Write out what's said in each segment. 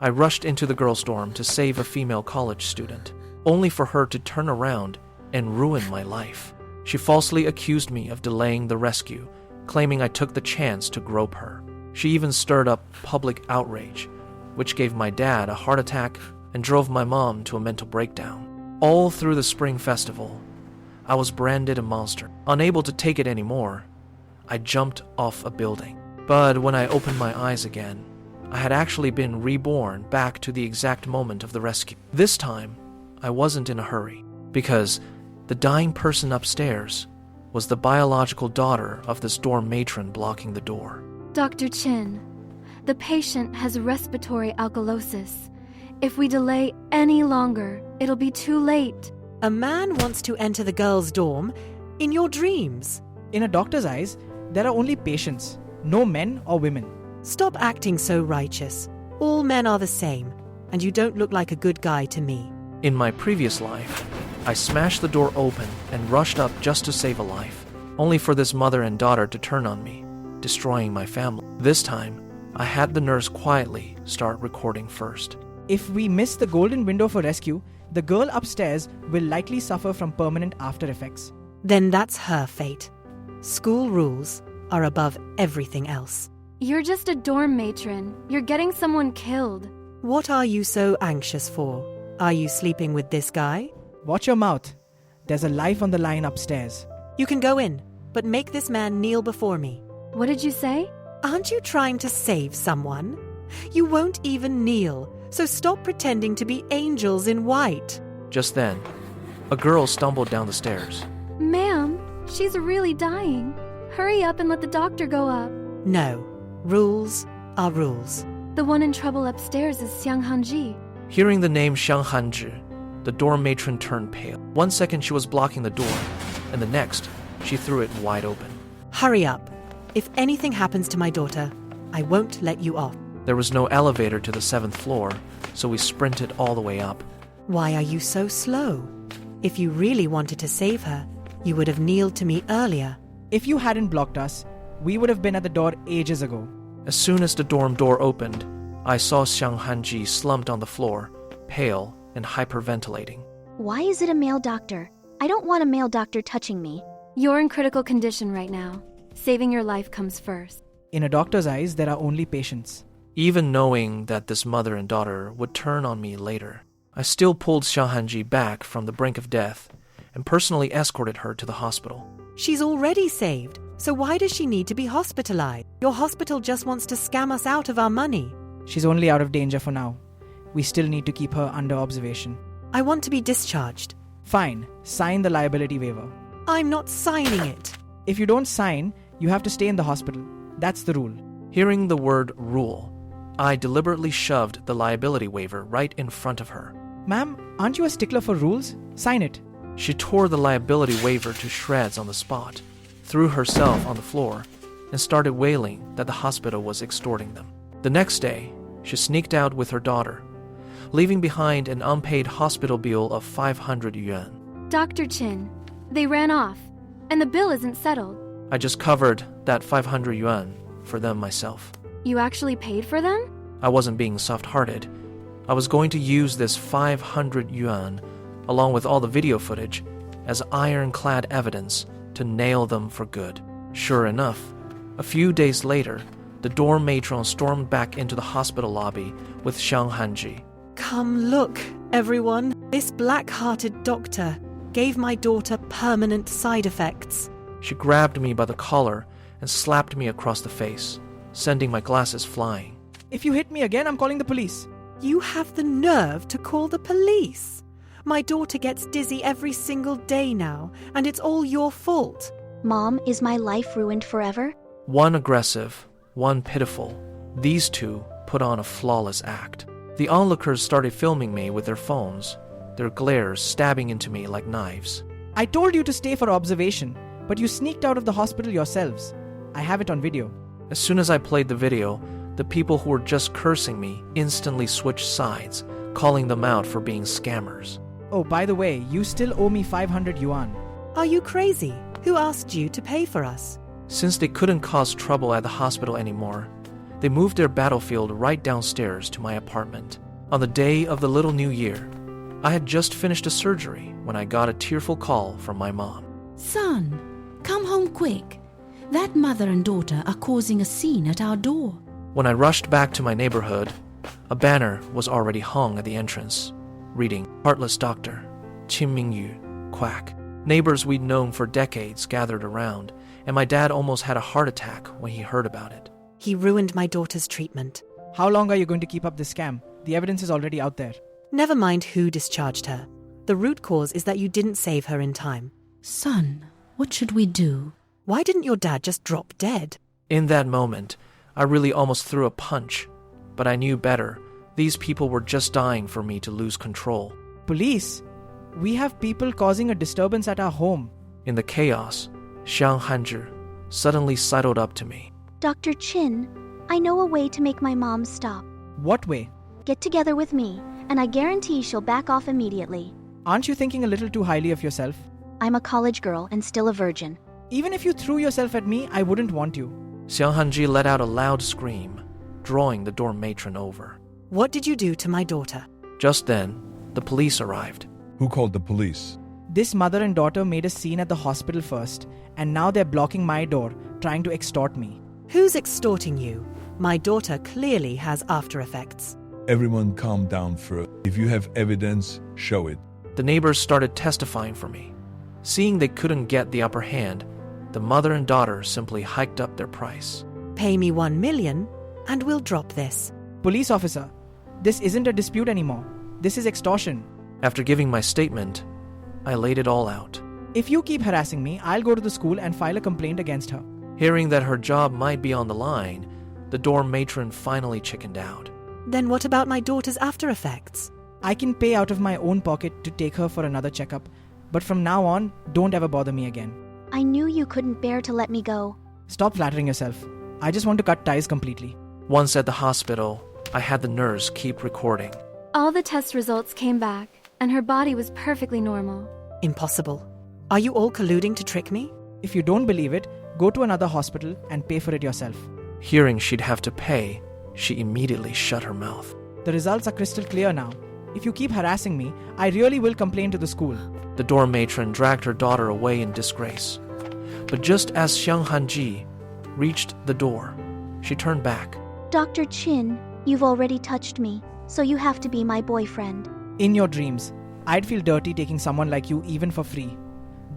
I rushed into the girls' dorm to save a female college student, only for her to turn around and ruin my life. She falsely accused me of delaying the rescue, claiming I took the chance to grope her. She even stirred up public outrage, which gave my dad a heart attack and drove my mom to a mental breakdown. All through the spring festival, I was branded a monster. Unable to take it anymore, I jumped off a building. But when I opened my eyes again, I had actually been reborn back to the exact moment of the rescue. This time, I wasn't in a hurry, because the dying person upstairs was the biological daughter of this dorm matron blocking the door. Dr. Chin, the patient has respiratory alkalosis. If we delay any longer, it'll be too late. A man wants to enter the girls' dorm in your dreams. In a doctor's eyes, there are only patients, no men or women. Stop acting so righteous. All men are the same, and you don't look like a good guy to me. In my previous life, I smashed the door open and rushed up just to save a life, only for this mother and daughter to turn on me, destroying my family. This time, I had the nurse quietly start recording first. If we miss the golden window for rescue, the girl upstairs will likely suffer from permanent after effects. Then that's her fate. School rules are above everything else. You're just a dorm matron. You're getting someone killed. What are you so anxious for? Are you sleeping with this guy? Watch your mouth. There's a life on the line upstairs. You can go in, but make this man kneel before me. What did you say? Aren't you trying to save someone? You won't even kneel, so stop pretending to be angels in white. Just then, a girl stumbled down the stairs. Ma'am, she's really dying. Hurry up and let the doctor go up. No. Rules are rules. The one in trouble upstairs is Xiang Hanji. Hearing the name Xiang Hanzhi, the dorm matron turned pale. 1 second she was blocking the door, and the next, she threw it wide open. Hurry up. If anything happens to my daughter, I won't let you off. There was no elevator to the 7th floor, so we sprinted all the way up. Why are you so slow? If you really wanted to save her, you would have kneeled to me earlier. If you hadn't blocked us, we would have been at the door ages ago. As soon as the dorm door opened, I saw Xiang Hanji slumped on the floor, pale and hyperventilating. Why is it a male doctor? I don't want a male doctor touching me. You're in critical condition right now. Saving your life comes first. In a doctor's eyes, there are only patients. Even knowing that this mother and daughter would turn on me later, I still pulled Xiang Hanji back from the brink of death and personally escorted her to the hospital. She's already saved, so why does she need to be hospitalized? Your hospital just wants to scam us out of our money. She's only out of danger for now. We still need to keep her under observation. I want to be discharged. Fine, sign the liability waiver. I'm not signing it. If you don't sign, you have to stay in the hospital. That's the rule. Hearing the word rule, I deliberately shoved the liability waiver right in front of her. Ma'am, aren't you a stickler for rules? Sign it. She tore the liability waiver to shreds on the spot, threw herself on the floor, and started wailing that the hospital was extorting them. The next day, she sneaked out with her daughter, leaving behind an unpaid hospital bill of 500 yuan. Dr. Chin, they ran off, and the bill isn't settled. I just covered that 500 yuan for them myself. You actually paid for them? I wasn't being soft-hearted. I was going to use this 500 yuan, along with all the video footage, as ironclad evidence to nail them for good. Sure enough, a few days later, the dorm matron stormed back into the hospital lobby with Xiang Hanji. Come look, everyone. This black-hearted doctor gave my daughter permanent side effects. She grabbed me by the collar and slapped me across the face, sending my glasses flying. If you hit me again, I'm calling the police. You have the nerve to call the police. My daughter gets dizzy every single day now, and it's all your fault. Mom, is my life ruined forever? One aggressive, one pitiful. These two put on a flawless act. The onlookers started filming me with their phones, their glares stabbing into me like knives. I told you to stay for observation, but you sneaked out of the hospital yourselves. I have it on video. As soon as I played the video, the people who were just cursing me instantly switched sides, calling them out for being scammers. Oh, by the way, you still owe me 500 yuan. Are you crazy? Who asked you to pay for us? Since they couldn't cause trouble at the hospital anymore, They moved their battlefield right downstairs to my apartment. On the day of the little new year, I had just finished a surgery when I got a tearful call from my mom. Son, come home quick. That mother and daughter are causing a scene at our door. When I rushed back to my neighborhood, a banner was already hung at the entrance, reading, "Heartless Doctor, Qin Mingyu, quack." Neighbors we'd known for decades gathered around, and my dad almost had a heart attack when he heard about it. He ruined my daughter's treatment. How long are you going to keep up this scam? The evidence is already out there. Never mind who discharged her. The root cause is that you didn't save her in time. Son, what should we do? Why didn't your dad just drop dead? In that moment, I really almost threw a punch, but I knew better. These people were just dying for me to lose control. Police? We have people causing a disturbance at our home. In the chaos, Xiang Hanzhi suddenly sidled up to me. Dr. Chin, I know a way to make my mom stop. What way? Get together with me, and I guarantee she'll back off immediately. Aren't you thinking a little too highly of yourself? I'm a college girl and still a virgin. Even if you threw yourself at me, I wouldn't want you. Xiang Hanzhi let out a loud scream, drawing the dorm matron over. What did you do to my daughter? Just then, the police arrived. Who called the police? This mother and daughter made a scene at the hospital first, and now they're blocking my door, trying to extort me. Who's extorting you? My daughter clearly has after effects. Everyone calm down first. If you have evidence, show it. The neighbors started testifying for me. Seeing they couldn't get the upper hand, the mother and daughter simply hiked up their price. Pay me 1 million, and we'll drop this. Police officer, this isn't a dispute anymore. This is extortion. After giving my statement, I laid it all out. If you keep harassing me, I'll go to the school and file a complaint against her. Hearing that her job might be on the line, the dorm matron finally chickened out. Then what about my daughter's after effects? I can pay out of my own pocket to take her for another checkup, but from now on, don't ever bother me again. I knew you couldn't bear to let me go. Stop flattering yourself. I just want to cut ties completely. Once at the hospital, I had the nurse keep recording. All the test results came back, and her body was perfectly normal. Impossible. Are you all colluding to trick me? If you don't believe it, go to another hospital and pay for it yourself. Hearing she'd have to pay, she immediately shut her mouth. The results are crystal clear now. If you keep harassing me, I really will complain to the school. The dorm matron dragged her daughter away in disgrace. But just as Xiang Hanzhi reached the door, she turned back. Dr. Chin, you've already touched me, so you have to be my boyfriend. In your dreams, I'd feel dirty taking someone like you even for free.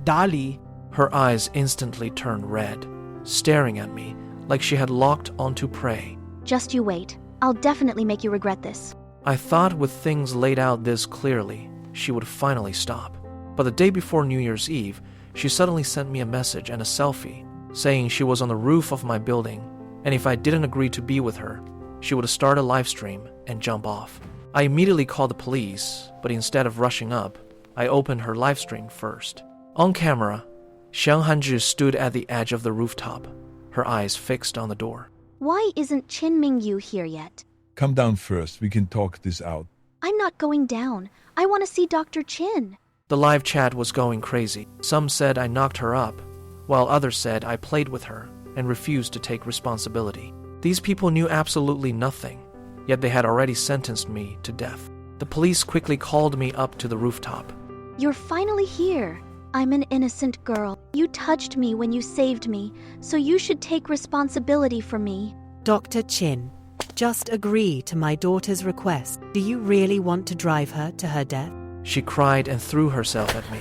Dali. Her eyes instantly turned red, staring at me like she had locked onto prey. Just you wait. I'll definitely make you regret this. I thought with things laid out this clearly, she would finally stop. But the day before New Year's Eve, she suddenly sent me a message and a selfie, saying she was on the roof of my building, and if I didn't agree to be with her, she would start a live stream and jump off. I immediately called the police, but instead of rushing up, I opened her live stream first. On camera, Xiang Hanzhi stood at the edge of the rooftop, her eyes fixed on the door. Why isn't Qin Mingyu here yet? Come down first. We can talk this out. I'm not going down. I want to see Dr. Chin. The live chat was going crazy. Some said I knocked her up, while others said I played with her and refused to take responsibility. These people knew absolutely nothing, yet they had already sentenced me to death. The police quickly called me up to the rooftop. You're finally here. I'm an innocent girl. You touched me when you saved me, so you should take responsibility for me. Dr. Chin, just agree to my daughter's request. Do you really want to drive her to her death? She cried and threw herself at me,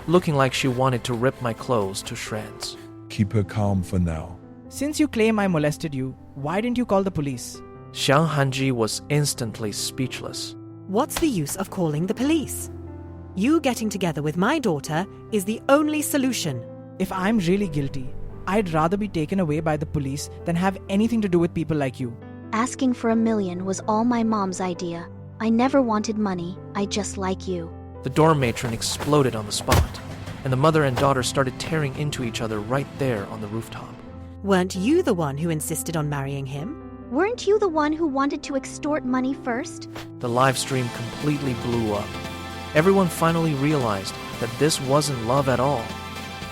looking like she wanted to rip my clothes to shreds. Keep her calm for now. Since you claim I molested you, why didn't you call the police? Xiang Hanzhi was instantly speechless. What's the use of calling the police? You getting together with my daughter is the only solution. If I'm really guilty, I'd rather be taken away by the police than have anything to do with people like you. Asking for $1 million was all my mom's idea. I never wanted money. I just like you. The dorm matron exploded on the spot, and the mother and daughter started tearing into each other right there on the rooftop. Weren't you the one who insisted on marrying him? Weren't you the one who wanted to extort money first? The live stream completely blew up. Everyone finally realized that this wasn't love at all.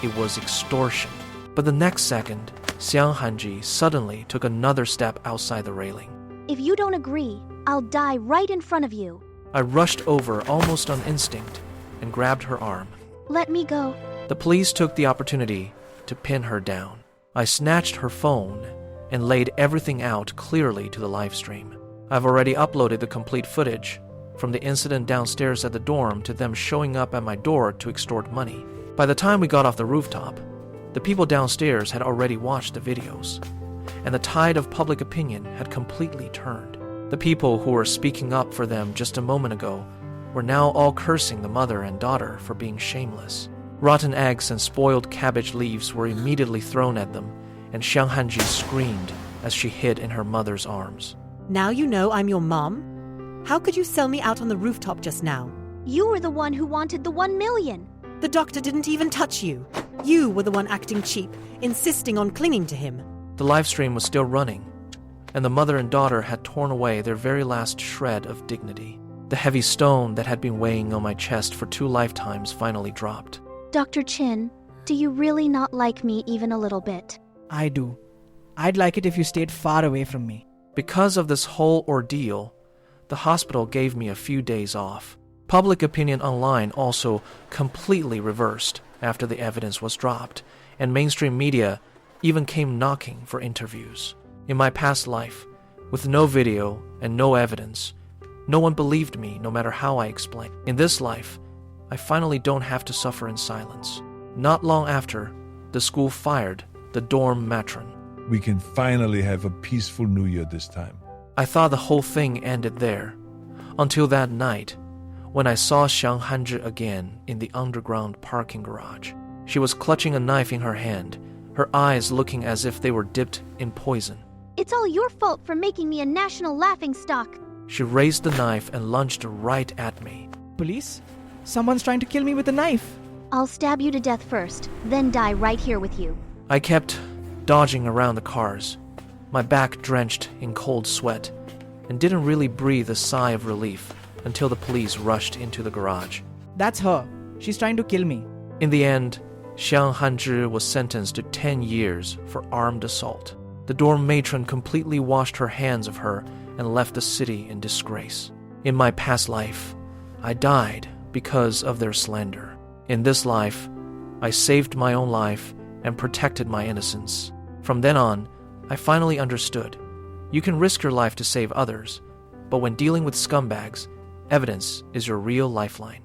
It was extortion. But the next second, Xiang Hanji suddenly took another step outside the railing. If you don't agree, I'll die right in front of you. I rushed over almost on instinct and grabbed her arm. Let me go. The police took the opportunity to pin her down. I snatched her phone and laid everything out clearly to the live stream. I've already uploaded the complete footage, from the incident downstairs at the dorm to them showing up at my door to extort money. By the time we got off the rooftop, the people downstairs had already watched the videos, and the tide of public opinion had completely turned. The people who were speaking up for them just a moment ago were now all cursing the mother and daughter for being shameless. Rotten eggs and spoiled cabbage leaves were immediately thrown at them, and Xiang Hanji screamed as she hid in her mother's arms. Now you know I'm your mom? How could you sell me out on the rooftop just now? You were the one who wanted the 1 million. The doctor didn't even touch you. You were the one acting cheap, insisting on clinging to him. The live stream was still running, and the mother and daughter had torn away their very last shred of dignity. The heavy stone that had been weighing on my chest for 2 lifetimes finally dropped. Dr. Chin, do you really not like me even a little bit? I do. I'd like it if you stayed far away from me. Because of this whole ordeal, the hospital gave me a few days off. Public opinion online also completely reversed after the evidence was dropped, and mainstream media even came knocking for interviews. In my past life, with no video and no evidence, no one believed me no matter how I explained. In this life, I finally don't have to suffer in silence. Not long after, the school fired the dorm matron. We can finally have a peaceful New Year this time. I thought the whole thing ended there, until that night, when I saw Xiang Hanzhi again in the underground parking garage. She was clutching a knife in her hand, her eyes looking as if they were dipped in poison. It's all your fault for making me a national laughingstock. She raised the knife and lunged right at me. Police? Someone's trying to kill me with a knife. I'll stab you to death first, then die right here with you. I kept dodging around the cars, my back drenched in cold sweat, and didn't really breathe a sigh of relief until the police rushed into the garage. That's her. She's trying to kill me. In the end, Xiang Hanzhi was sentenced to 10 years for armed assault. The dorm matron completely washed her hands of her and left the city in disgrace. In my past life, I died because of their slander. In this life, I saved my own life and protected my innocence. From then on, I finally understood. You can risk your life to save others, but when dealing with scumbags, evidence is your real lifeline.